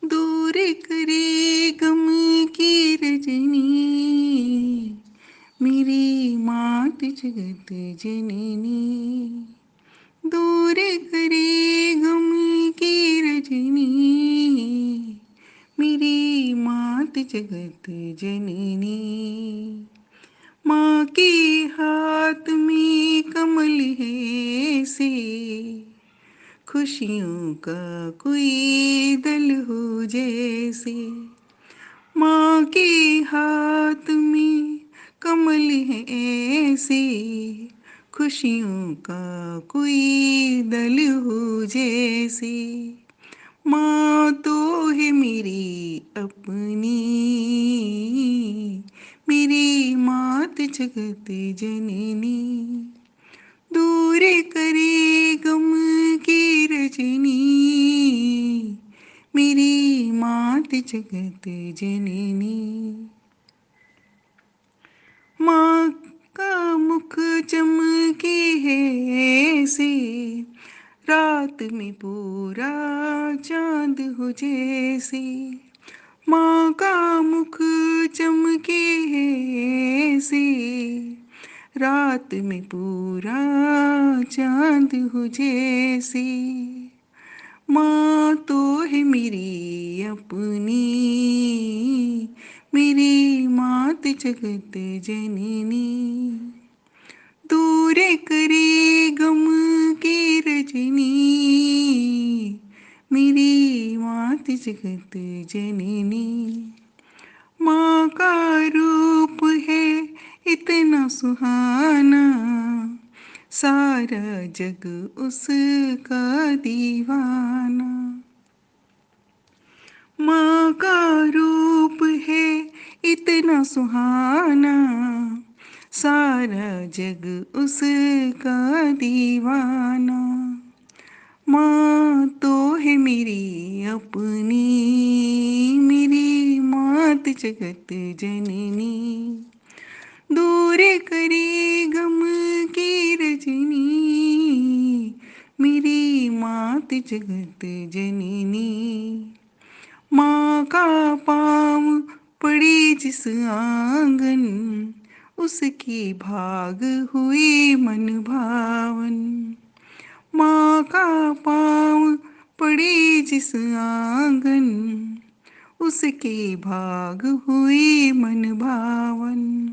दूर करे गम की रजनी, मेरी मात जगत जननी। दूर करे गम की रजनी, मेरी मात जगत जननी। माँ के हाथ में कमल है से, खुशियों का कोई दल हो जैसे। माँ के हाथ में कमल है ऐसे, खुशियों का कोई दल हो जैसे। माँ तो है मेरी अपनी, मेरी मात जगत जननी। दूर करे गम की रजनी, मेरी मात जगत जननी। माँ का मुख चमके है ऐसे, रात में पूरा चांद हो जैसे। माँ का मुख चमके है ऐसे, रात में पूरा चांद हो जैसे। माँ तो है मेरी अपनी, मेरी मात जगत जननी। दूर करे गम की रजनी, मेरी मात जगत जननी। माँ का रूप है इतना सुहाना, सारा जग उसका दीवाना। माँ का रूप है इतना सुहाना, सारा जग उसका दीवाना। माँ तो है मेरी अपनी, मेरी मात जगत जननी। दूर करे गम की रजनी, मेरी मात जगत जननी। माँ का पाँव पड़े जिस आंगन, उसकी भाग हुई मन भावन। माँ का पाँव पड़े जिस आंगन, उसके भाग हुई मन भावन।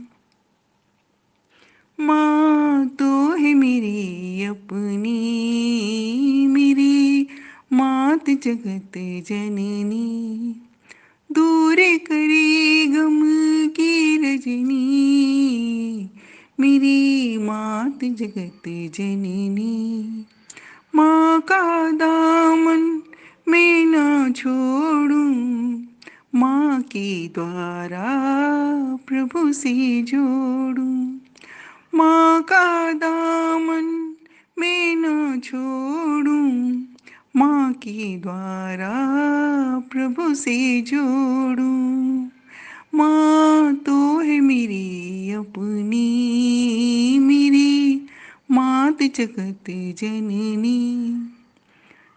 माँ तो है मेरी अपनी, मेरी मात जगत जननी। दूर करे गम की रजनी, मेरी मात जगत जननी। माँ का दामन मैं ना छोड़ूं, माँ के द्वारा प्रभु से जोड़ूं। माँ का दामन मैं न छोड़ूं, माँ के द्वारा प्रभु से जोड़ूं। माँ तो है मेरी अपनी, मेरी मात जगत जननी।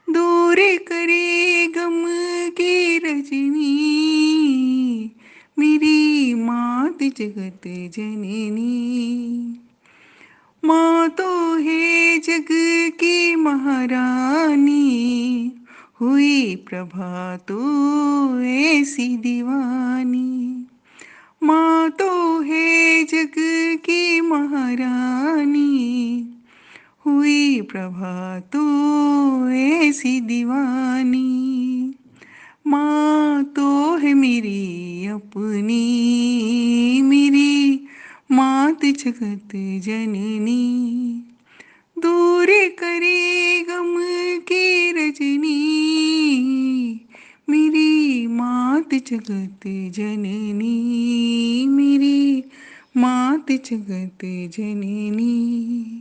दूर करे गम की रजनी, मेरी मात जगत जननी। माँ तो है जग की महारानी, हुई प्रभा तो ऐसी दीवानी। माँ तो है जग की महारानी, हुई प्रभा तो ऐसी दीवानी। माँ तो है मेरी अपनी, मेरी मात जगत जननी। दूर करे गम की रजनी, मेरी मात जगत जननी, मेरी मात जगत जननी।